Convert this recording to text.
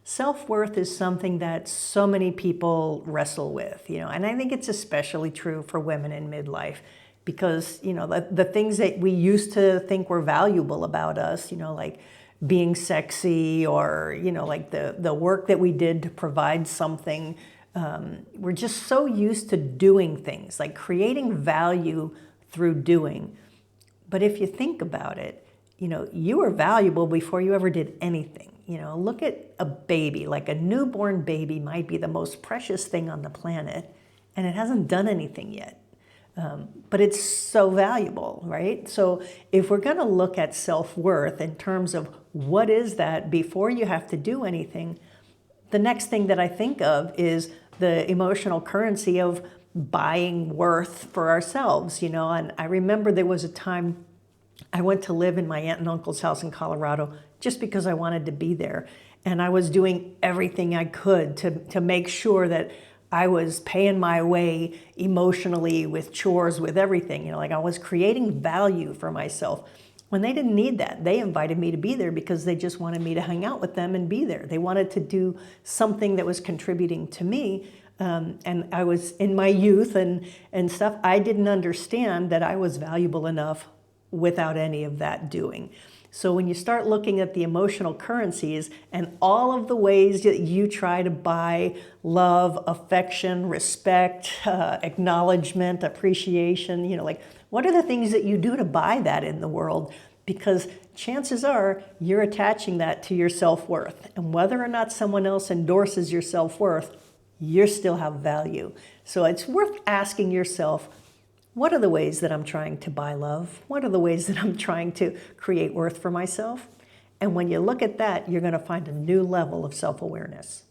Self-worth is something that so many people wrestle with, and I think it's especially true for women in midlife because, the things that we used to think were valuable about us, like being sexy or, like the work that we did to provide something, we're just so used to doing things, like creating value through doing. But if you think about it, you were valuable before you ever did anything. Look at a baby, like a newborn baby might be the most precious thing on the planet, and it hasn't done anything yet. But it's so valuable, right? So if we're going to look at self-worth in terms of what is that before you have to do anything, the next thing that I think of is the emotional currency of buying worth for ourselves, and I remember there was a time I went to live in my aunt and uncle's house in Colorado just because I wanted to be there. And I was doing everything I could to make sure that I was paying my way emotionally with chores, with everything. Like I was creating value for myself. When they didn't need that, they invited me to be there because they just wanted me to hang out with them and be there. They wanted to do something that was contributing to me. And I was in my youth and stuff, I didn't understand that I was valuable enough without any of that doing. So when you start looking at the emotional currencies and all of the ways that you try to buy love, affection, respect, acknowledgement, appreciation, like what are the things that you do to buy that in the world? Because chances are you're attaching that to your self-worth. And whether or not someone else endorses your self-worth, you still have value. So it's worth asking yourself, what are the ways that I'm trying to buy love? What are the ways that I'm trying to create worth for myself? And when you look at that, you're going to find a new level of self-awareness.